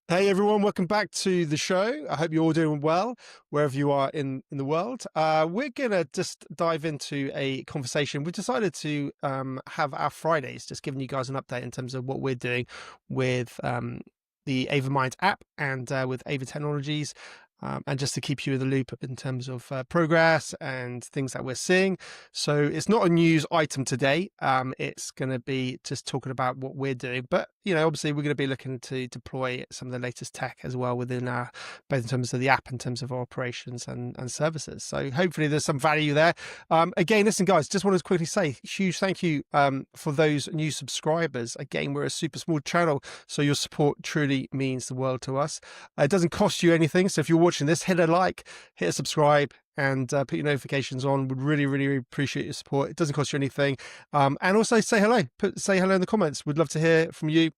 Hey everyone, welcome back to the show. I hope you're all doing well wherever you are in the world. We're going to just dive into a conversation. We've decided to have our Fridays, just giving you guys an update in terms of what we're doing with the Ava Mind app and with Ava Technologies. And just to keep you in the loop in terms of progress and things that we're seeing. So it's not a news item today. It's going to be just talking about what we're doing. But, obviously we're going to be looking to deploy some of the latest tech as well within our, both in terms of the app, in terms of our operations and services. So hopefully there's some value there. Again, listen, guys, just wanted to quickly say huge thank you for those new subscribers. Again, we're a super small channel, so your support truly means the world to us. It doesn't cost you anything. So if you're watching this, hit a like, hit a subscribe, and put your notifications on. Would really, really, really appreciate your support. It doesn't cost you anything. And also say hello. Say hello in the comments. We'd love to hear from you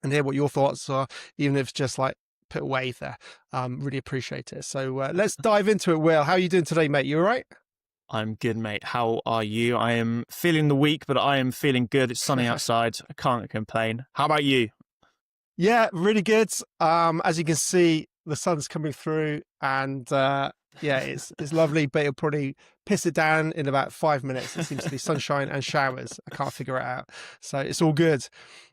and hear what your thoughts are, even if it's just like put a wave there. Really appreciate it. So let's dive into it. Will, how are you doing today, mate? You all right? I'm good, mate. How are you? I am feeling the week, but I am feeling good. It's sunny outside. I can't complain. How about you? Yeah, really good. As you can see, the sun's coming through, and yeah, it's lovely, but it'll probably piss it down in about 5 minutes. It seems to be sunshine and showers. I can't figure it out. So it's all good.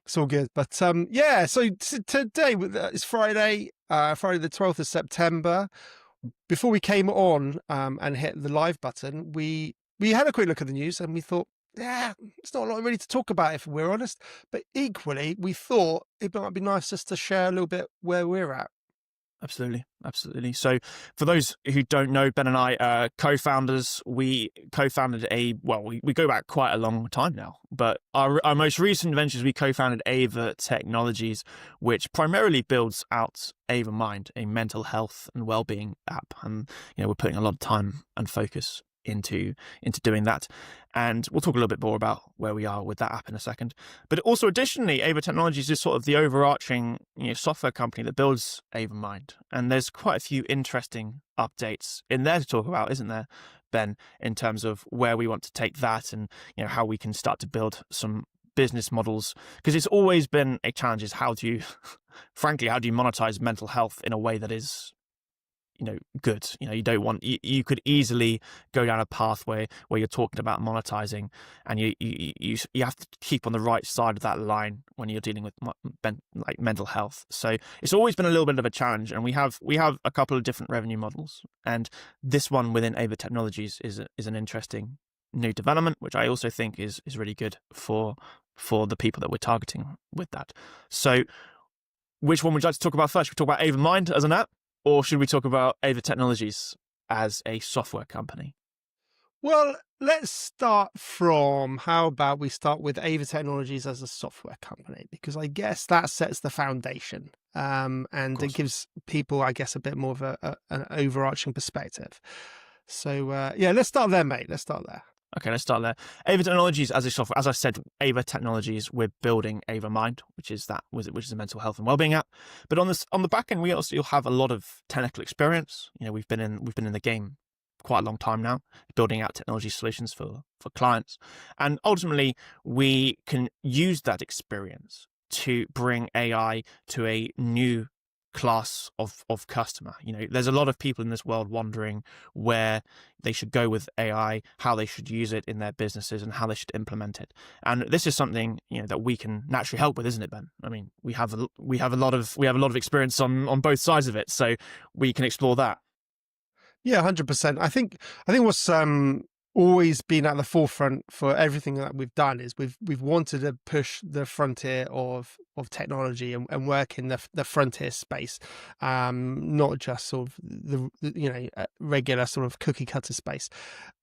It's all good. But yeah, so today it's Friday, Friday the 12th of September. Before we came on and hit the live button, we had a quick look at the news and we thought, yeah, it's not a lot really to talk about if we're honest. But equally, we thought it might be nice just to share a little bit where we're at. Absolutely. Absolutely. So for those who don't know, Ben and I are co-founders. We co-founded we go back quite a long time now, but our most recent ventures, we co-founded Ava Technologies, which primarily builds out Ava Mind, a mental health and wellbeing app. And, we're putting a lot of time and focus into doing that, and we'll talk a little bit more about where we are with that app in a second. But also, additionally, Ava Technologies is sort of the overarching software company that builds Ava Mind, and there's quite a few interesting updates in there to talk about, isn't there, Ben, in terms of where we want to take that and how we can start to build some business models, because it's always been a challenge is how do you frankly how do you monetize mental health in a way that is good. You don't want, you could easily go down a path where you're talking about monetizing, and you have to keep on the right side of that line when you're dealing with like mental health. So it's always been a little bit of a challenge, and we have a couple of different revenue models, and this one within Ava Technologies is an interesting new development, which I also think is really good for the people that we're targeting with that. So which one would you like to talk about first? Should we talk about Ava Mind as an app, or should we talk about Ava Technologies as a software company? Well, let's start from, how about we start with Ava Technologies as a software company, because I guess that sets the foundation, and it gives people, I guess, a bit more of an overarching perspective. So yeah, let's start there, mate. Let's start there. Okay, let's start there. Ava Technologies as a software, as I said, Ava Technologies, we're building Ava Mind, which is a mental health and wellbeing app. But on the back end, you'll have a lot of technical experience. We've been in the game quite a long time now, building out technology solutions for clients, and ultimately we can use that experience to bring AI to a new class of customer. There's a lot of people in this world wondering where they should go with AI, how they should use it in their businesses, and how they should implement it. And this is something that we can naturally help with, isn't it, Ben? I mean, we have a lot of experience on both sides of it, so we can explore that. Yeah, 100%. I think what's always been at the forefront for everything that we've done is we've wanted to push the frontier of technology and work in the frontier space, not just sort of the regular sort of cookie cutter space.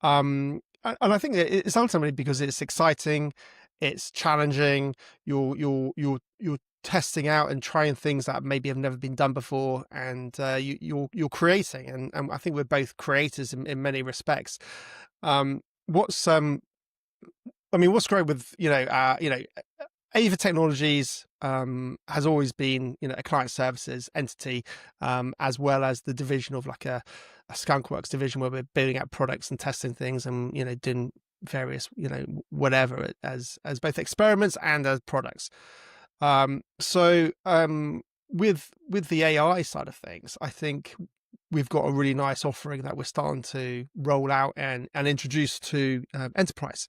And I think it's ultimately because it's exciting, it's challenging. You're testing out and trying things that maybe have never been done before, and you're creating, and I think we're both creators in many respects. What's great with Ava Technologies has always been a client services entity, as well as the division of like a skunkworks division where we're building out products and testing things and doing various whatever as both experiments and as products. So with the AI side of things, I think we've got a really nice offering that we're starting to roll out and introduce to enterprise.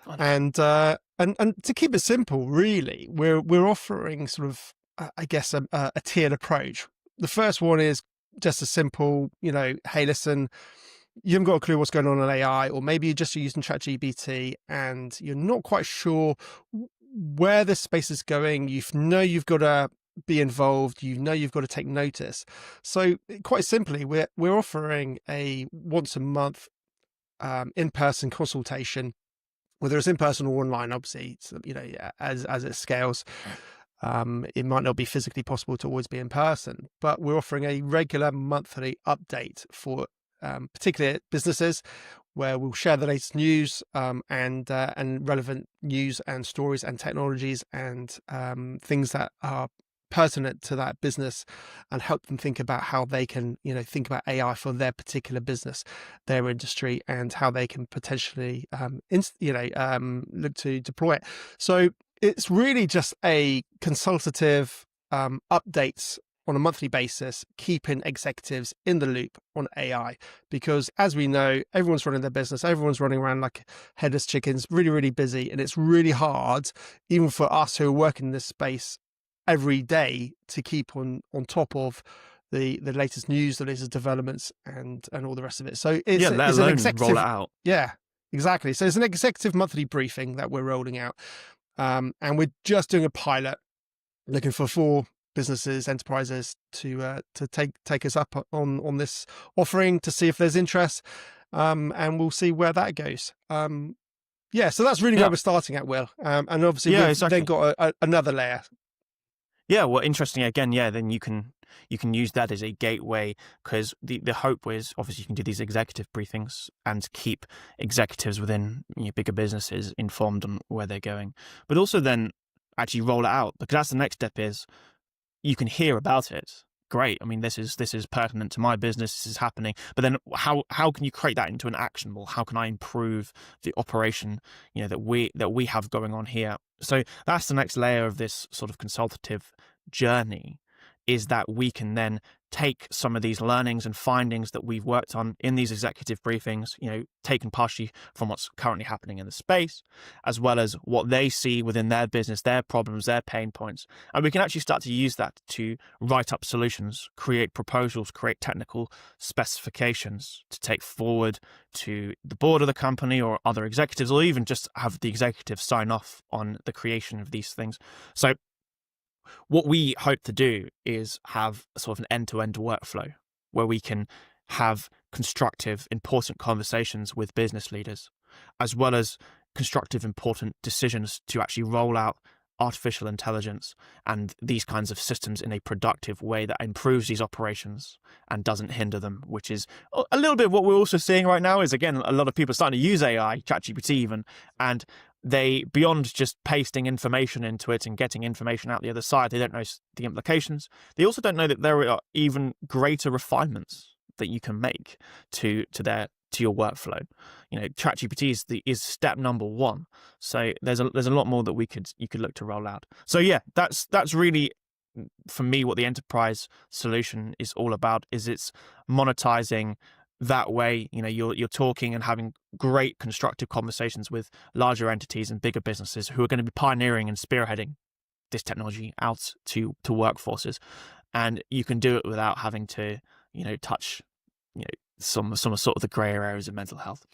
Oh, nice. And to keep it simple, really, we're offering sort of, I guess, a tiered approach. The first one is just a simple, hey, listen, you haven't got a clue what's going on in AI, or maybe you're just using ChatGPT and you're not quite sure where this space is going. You've got to be involved. You've got to take notice. So quite simply, we're offering a once a month in-person consultation, whether it's in person or online. Obviously, so, as it scales, it might not be physically possible to always be in person, but we're offering a regular monthly update for particularly businesses, where we'll share the latest news and relevant news and stories and technologies and things that are pertinent to that business, and help them think about how they can, think about AI for their particular business, their industry, and how they can potentially, look to deploy it. So it's really just a consultative updates on a monthly basis, keeping executives in the loop on AI, because as we know, everyone's running their business, everyone's running around like headless chickens, really, really busy. And it's really hard, even for us who are working in this space every day, to keep on top of the latest news, the latest developments, and all the rest of it. So Yeah, let it's an alone executive, roll it out. yeah, exactly. So it's an executive monthly briefing that we're rolling out. And we're just doing a pilot, looking for 4 businesses, enterprises to take us up on this offering, to see if there's interest, and we'll see where that goes. So that's really where Yeah, we're starting at, Will. And obviously yeah, we've then exactly. got another layer. Yeah, well, interesting again. Yeah, then you can use that as a gateway, because the hope was obviously you can do these executive briefings and keep executives within bigger businesses informed on where they're going, but also then actually roll it out, because that's the next step. Is you can hear about it. Great. I mean, this is pertinent to my business. This is happening. But then, how can you create that into an actionable? How can I improve the operation, that we have going on here? So that's the next layer of this sort of consultative journey, is that we can then take some of these learnings and findings that we've worked on in these executive briefings, taken partially from what's currently happening in the space, as well as what they see within their business, their problems, their pain points. And we can actually start to use that to write up solutions, create proposals, create technical specifications to take forward to the board of the company or other executives, or even just have the executives sign off on the creation of these things. So what we hope to do is have a sort of an end-to-end workflow where we can have constructive, important conversations with business leaders, as well as constructive, important decisions to actually roll out artificial intelligence and these kinds of systems in a productive way that improves these operations and doesn't hinder them, which is a little bit of what we're also seeing right now. Is, again, a lot of people starting to use AI, ChatGPT even, and they, beyond just pasting information into it and getting information out the other side, they don't know the implications. They also don't know that there are even greater refinements that you can make to your workflow. ChatGPT is step number 1. So there's a lot more that you could look to roll out. So yeah, that's really, for me, what the enterprise solution is all about. Is it's monetizing that way. You're talking and having great constructive conversations with larger entities and bigger businesses who are going to be pioneering and spearheading this technology out to workforces, and you can do it without having to touch some sort of the grey areas of mental health.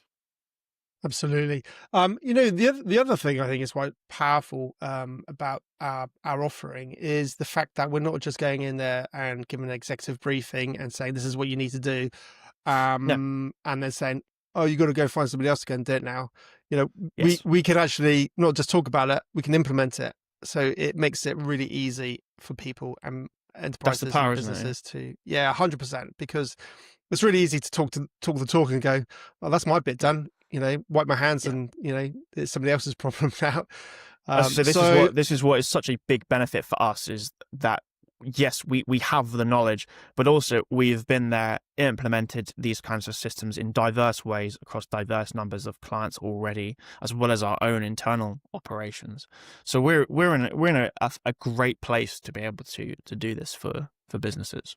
Absolutely. The other thing I think is quite powerful about our offering is the fact that we're not just going in there and giving an executive briefing and saying this is what you need to do, Yeah. and then saying, oh, you got to go find somebody else to go and do it now. Yes. We can actually not just talk about it, we can implement it. So it makes it really easy for people and That's the enterprises and power, isn't it? businesses to, 100%, because it's really easy to talk the talk and go, oh, that's my bit done. Wipe my hands, Yeah. and it's somebody else's problem now. So this is what is such a big benefit for us, is that yes, we have the knowledge, but also we've been there, implemented these kinds of systems in diverse ways across diverse numbers of clients already, as well as our own internal operations. So we're in a great place to be able to do this for businesses.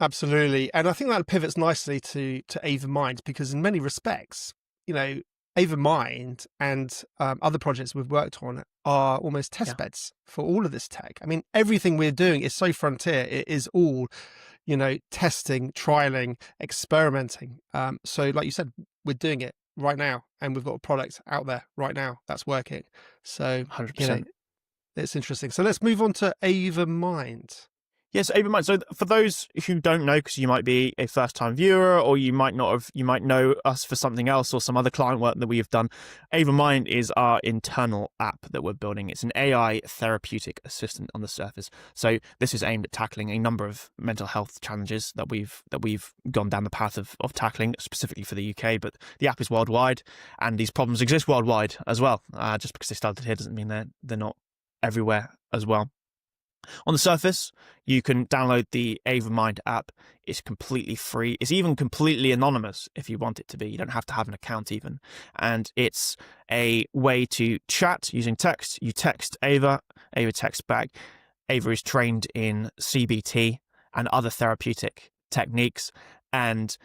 Absolutely. And I think that pivots nicely to Ava Mind, because in many respects, you know, Ava Mind and other projects we've worked on are almost test beds for all of this tech. I mean, everything we're doing is so frontier. It is all, testing, trialing, experimenting. So like you said, we're doing it right now, and we've got a product out there right now that's working. So, 100%. it's interesting. So let's move on to Ava Mind. Yes, Ava Mind. So for those who don't know, because you might be a first-time viewer, or you might know us for something else or some other client work that we have done, Ava Mind is our internal app that we're building. It's an AI therapeutic assistant on the surface. So this is aimed at tackling a number of mental health challenges that we've gone down the path of tackling, specifically for the UK. But the app is worldwide, and these problems exist worldwide as well. Just because they started here doesn't mean they're not everywhere as well. On the surface, you can download the Ava Mind app. It's completely free. It's even completely anonymous if you want it to be. You don't have to have an account even. And it's a way to chat using text. You text Ava, Ava texts back. Ava is trained in CBT and other therapeutic techniques. And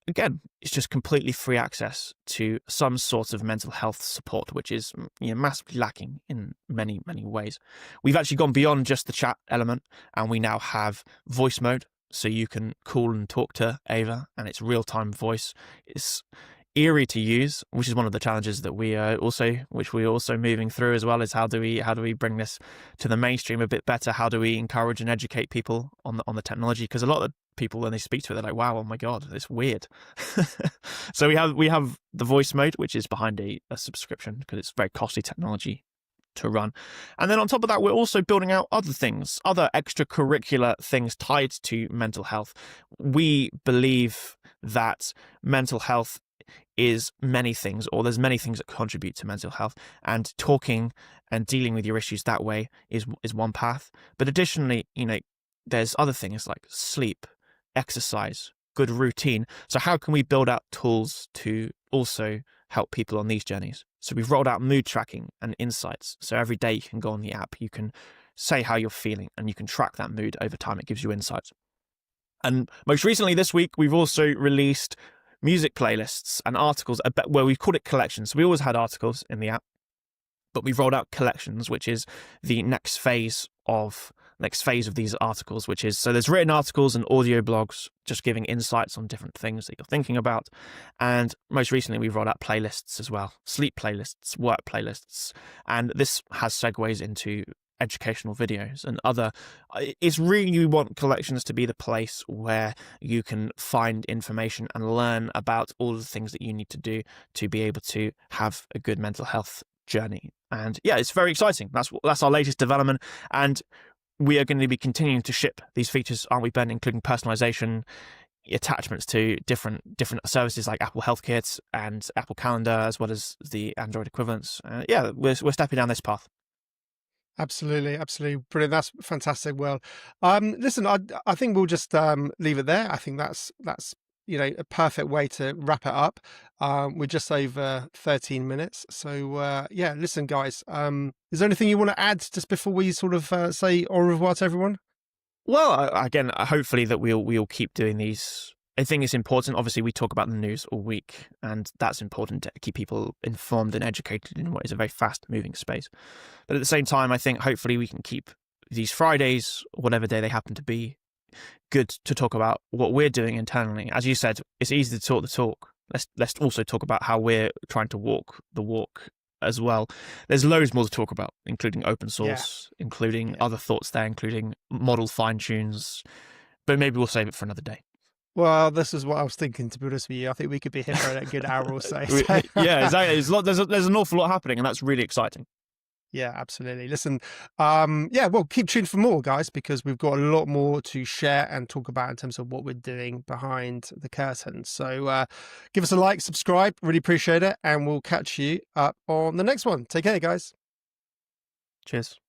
again, it's just completely free access to some sort of mental health support, which is massively lacking in many, many ways. We've actually gone beyond just the chat element, and we now have voice mode. So you can call and talk to Ava, and it's real-time voice. It's eerie to use, which is one of the challenges that we're also moving through as well, is how do we bring this to the mainstream a bit better? How do we encourage and educate people on the technology? Because a lot of people, when they speak to it, they're like, wow, oh my god, it's weird. So we have the voice mode, which is behind a subscription, because it's very costly technology to run. And then on top of that, we're also building out other things, other extracurricular things tied to mental health. We believe that mental health is many things, or there's many things that contribute to mental health, and talking and dealing with your issues that way is one path. But additionally, there's other things like sleep, exercise, good routine. So how can we build out tools to also help people on these journeys? So we've rolled out mood tracking and insights. So every day you can go on the app, you can say how you're feeling, and you can track that mood over time. It gives you insights. And most recently this week, we've also released music playlists and articles, where we've called it collections. So we always had articles in the app, but we've rolled out collections, which is the next phase of these articles, which is, so there's written articles and audio blogs just giving insights on different things that you're thinking about. And most recently we've rolled out playlists as well, sleep playlists, work playlists, and this has segues into educational videos and other. It's really, you want collections to be the place where you can find information and learn about all the things that you need to do to be able to have a good mental health journey. And yeah, it's very exciting. That's our latest development, and we are going to be continuing to ship these features, aren't we, Ben? Including personalization, attachments to different services like Apple Health Kit and Apple Calendar, as well as the Android equivalents. Yeah, we're stepping down this path. Absolutely, absolutely brilliant. That's fantastic. Well, listen, I think we'll just leave it there. I think that's a perfect way to wrap it up. We're just over 13 minutes, so yeah. Listen, guys, is there anything you want to add just before we sort of say au revoir to everyone? Well, again, hopefully that we'll keep doing these. I think it's important. Obviously, we talk about the news all week, and that's important to keep people informed and educated in what is a very fast-moving space. But at the same time, I think hopefully we can keep these Fridays, whatever day they happen to be, good to talk about what we're doing internally. As you said, it's easy to talk the talk. Let's also talk about how we're trying to walk the walk as well. There's loads more to talk about, including open source, including other thoughts there, including model fine-tunes. But maybe we'll save it for another day. Well, this is what I was thinking, to be honest with you. I think we could be here for a good hour or so. Yeah, exactly. There's an awful lot happening, and that's really exciting. Yeah, absolutely. Listen, well, keep tuned for more, guys, because we've got a lot more to share and talk about in terms of what we're doing behind the curtain. So give us a like, subscribe, really appreciate it, and we'll catch you up on the next one. Take care, guys. Cheers.